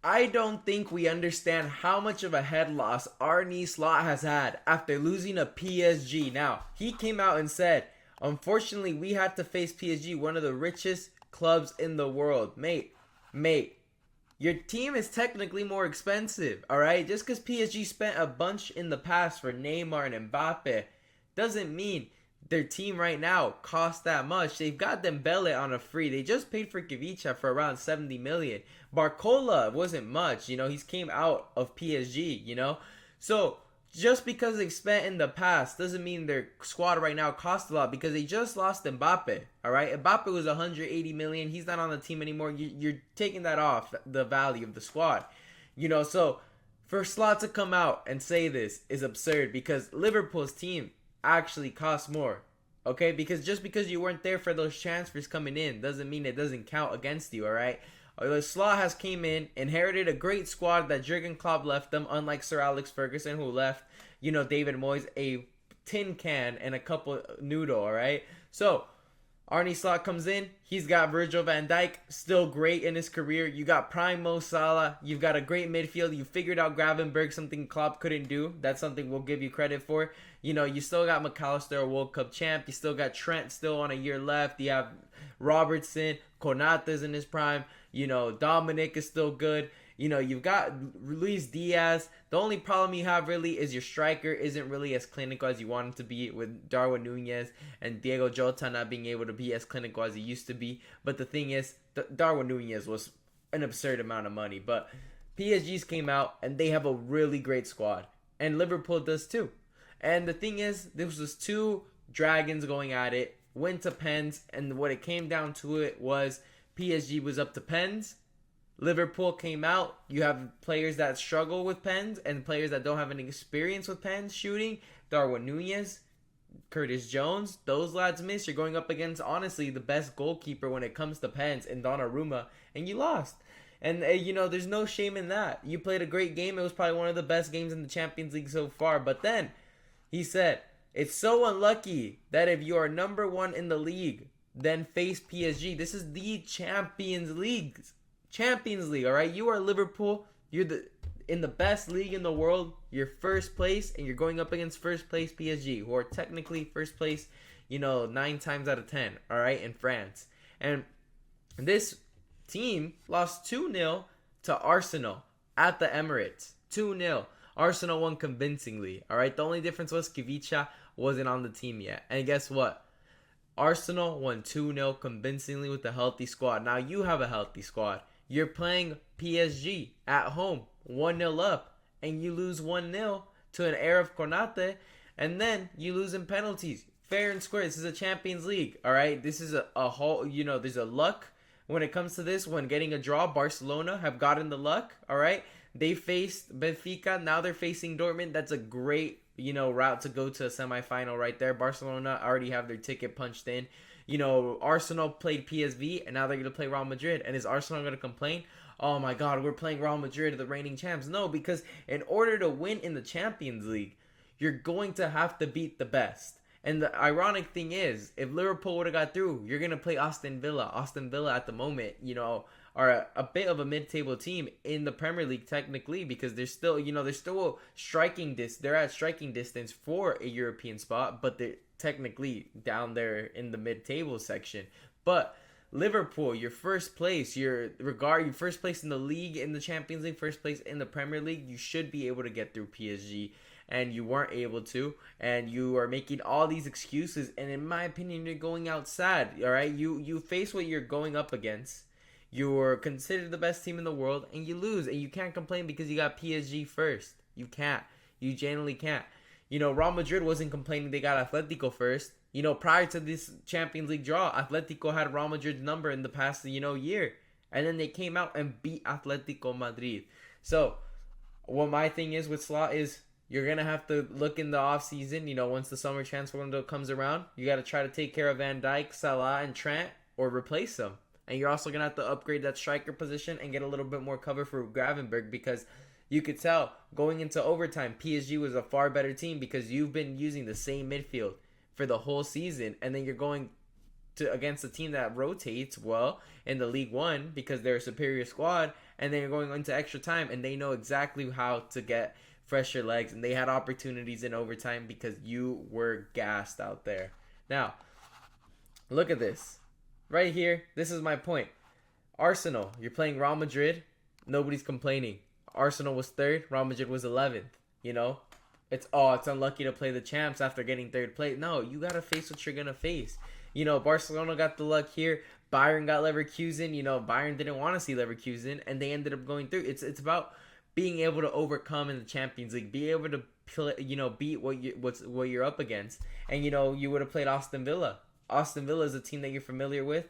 I don't think we understand how much of a head loss Arne Slot has had after losing a PSG. Now, he came out and said, unfortunately, we had to face PSG, one of the richest clubs in the world. Mate, your team is technically more expensive, all right? Just because PSG spent a bunch in the past for Neymar and Mbappe doesn't mean their team right now costs that much. They've got Dembele on a free. They just paid for Kivicha for around 70 million. Barcola wasn't much, he's came out of PSG. So just because they've spent in the past doesn't mean their squad right now costs a lot, because they just lost Mbappe. All right, Mbappe was 180 million. He's not on the team anymore. You're taking that off the value of the squad. So for Slot to come out and say this is absurd, because Liverpool's team actually costs more. Okay, because just because you weren't there for those transfers coming in doesn't mean it doesn't count against you. All right. Slot has came in, inherited a great squad that Jurgen Klopp left them, unlike Sir Alex Ferguson, who left, David Moyes a tin can and a couple noodle, all right? So, Arne Slot comes in. He's got Virgil van Dijk, still great in his career. You got prime Mo Salah. You've got a great midfield. You figured out Gravenberg, something Klopp couldn't do. That's something we'll give you credit for. You still got McAllister, a World Cup champ. You still got Trent still on a year left. You have Robertson. Konate's in his prime. Dominic is still good. You've got Luis Diaz. The only problem you have really is your striker isn't really as clinical as you want him to be, with Darwin Nunez and Diego Jota not being able to be as clinical as he used to be. But the thing is, Darwin Nunez was an absurd amount of money. But PSG's came out and they have a really great squad. And Liverpool does too. And the thing is, this was two dragons going at it, went to pens, and what it came down to it was PSG was up to pens. Liverpool came out. You have players that struggle with pens and players that don't have any experience with pens shooting. Darwin Nunez, Curtis Jones, those lads miss. You're going up against, honestly, the best goalkeeper when it comes to pens in Donnarumma, and you lost. And, there's no shame in that. You played a great game. It was probably one of the best games in the Champions League so far. But then, he said, it's so unlucky that if you are number one in the league, then face PSG. This is the Champions League. Champions League, all right? You are Liverpool. You're in the best league in the world. You're first place, and you're going up against first place PSG, who are technically first place, 9 times out of 10, all right, in France. And this team lost 2-0 to Arsenal at the Emirates. 2-0. Arsenal won convincingly, all right? The only difference was Kivicha wasn't on the team yet. And guess what? Arsenal won 2-0 convincingly with a healthy squad. Now you have a healthy squad. You're playing PSG at home, 1-0 up, and you lose 1-0 to an error of Konate, and then you lose in penalties. Fair and square. This is a Champions League, all right? This is a whole, there's a luck when it comes to this. When getting a draw, Barcelona have gotten the luck, all right? They faced Benfica. Now they're facing Dortmund. That's a great route to go to a semifinal right there. Barcelona already have their ticket punched in. Arsenal played PSV, and now they're going to play Real Madrid. And is Arsenal going to complain? Oh my God, we're playing Real Madrid, the reigning champs. No, because in order to win in the Champions League, you're going to have to beat the best. And the ironic thing is, if Liverpool would have got through, you're going to play Aston Villa. Aston Villa at the moment, are a bit of a mid-table team in the Premier League technically, because they're still, they're at striking distance for a European spot, but they're technically down there in the mid-table section. But Liverpool, you're first place. You're first place in the league, in the Champions League, first place in the Premier League. You should be able to get through PSG, and you weren't able to, and you are making all these excuses, and in my opinion, you're going out sad. All right, you face what you're going up against. You're considered the best team in the world, and you lose, and you can't complain because you got PSG first. You can't. You genuinely can't. Real Madrid wasn't complaining they got Atletico first. Prior to this Champions League draw, Atletico had Real Madrid's number in the past, year. And then they came out and beat Atletico Madrid. So, what my thing is with Slot is, you're going to have to look in the offseason, once the summer transfer window comes around. You got to try to take care of Van Dijk, Salah, and Trent, or replace them. And you're also going to have to upgrade that striker position and get a little bit more cover for Gravenberg, because you could tell going into overtime, PSG was a far better team because you've been using the same midfield for the whole season. And then you're going against a team that rotates well in the League One because they're a superior squad. and they're going into extra time, and they know exactly how to get fresher legs, and they had opportunities in overtime because you were gassed out there. Now, look at this. Right here, this is my point. Arsenal, you're playing Real Madrid, nobody's complaining. Arsenal was 3rd, Real Madrid was 11th, you know? It's unlucky to play the champs after getting 3rd place. No, you got to face what you're going to face. You know, Barcelona got the luck here. Bayern got Leverkusen. You know, Bayern didn't want to see Leverkusen, and they ended up going through. It's about being able to overcome in the Champions League, be able to play, you know, beat what you're up against. And you know, you would have played Aston Villa. Aston Villa is a team that you're familiar with,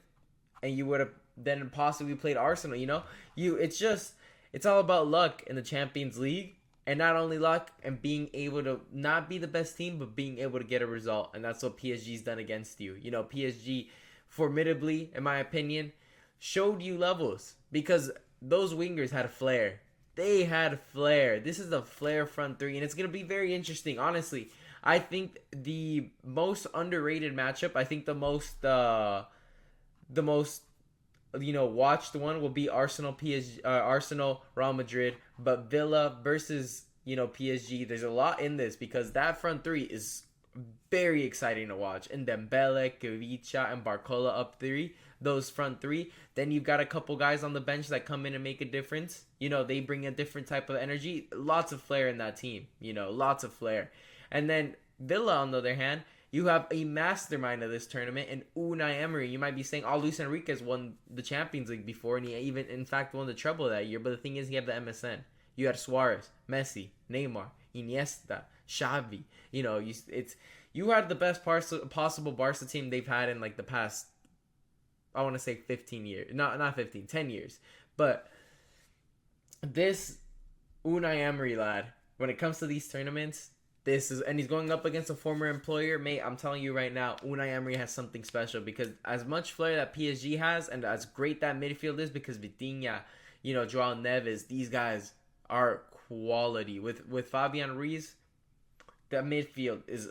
and you would have then possibly played Arsenal. You know, it's all about luck in the Champions League. And not only luck and being able to not be the best team, but being able to get a result. And that's what PSG's done against you. You know, PSG formidably, in my opinion, showed you levels. Because those wingers had a flair. They had flair. This is a flair front three. And it's going to be very interesting, honestly. I think the most underrated matchup, I think the most you know, watched one will be Arsenal Real Madrid, but Villa versus, you know, PSG. There's a lot in this because that front three is very exciting to watch. And Dembele, Kvicha, and Barcola up 3, those front 3. Then you've got a couple guys on the bench that come in and make a difference. You know, they bring a different type of energy. Lots of flair in that team. You know, lots of flair. And then Villa, on the other hand, you have a mastermind of this tournament in Unai Emery. You might be saying, Luis Enriquez won the Champions League before, and he even, in fact, won the treble that year. But the thing is, he had the MSN. You had Suarez, Messi, Neymar, Iniesta, Xavi. You know, you had the best possible Barca team they've had in, like, the past, I want to say 15 years. Not 15, 10 years. But this Unai Emery, lad, when it comes to these tournaments, and he's going up against a former employer, mate. I'm telling you right now, Unai Emery has something special because as much flair that PSG has, and as great that midfield is, because Vitinha, you know, Joao Neves, these guys are quality. With Fabian Ruiz, that midfield is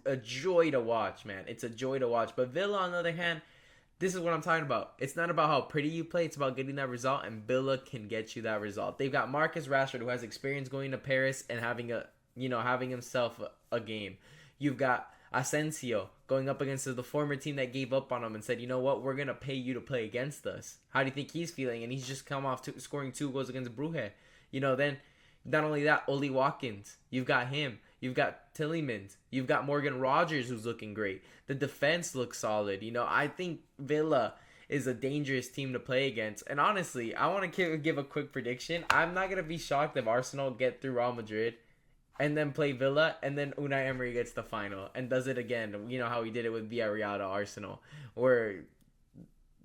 a joy to watch, man. It's a joy to watch. But Villa, on the other hand, this is what I'm talking about. It's not about how pretty you play. It's about getting that result, and Villa can get you that result. They've got Marcus Rashford, who has experience going to Paris and having himself a game. You've got Asensio going up against the former team that gave up on him and said, you know what, we're going to pay you to play against us. How do you think he's feeling? And he's just come off scoring 2 goals against Brugge. You know, then not only that, Oli Watkins, you've got him. You've got Tillemans. You've got Morgan Rogers, who's looking great. The defense looks solid. You know, I think Villa is a dangerous team to play against. And honestly, I want to give a quick prediction. I'm not going to be shocked if Arsenal get through Real Madrid and then play Villa, and then Unai Emery gets the final and does it again. You know how he did it with Villarreal to Arsenal, where,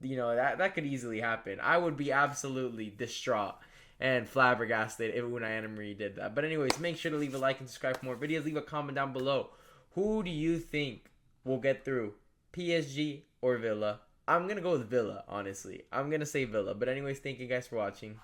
you know, that could easily happen. I would be absolutely distraught and flabbergasted if Unai Emery did that. But anyways, make sure to leave a like and subscribe for more videos. Leave a comment down below. Who do you think will get through, PSG or Villa? I'm going to go with Villa, honestly. I'm going to say Villa. But anyways, thank you guys for watching.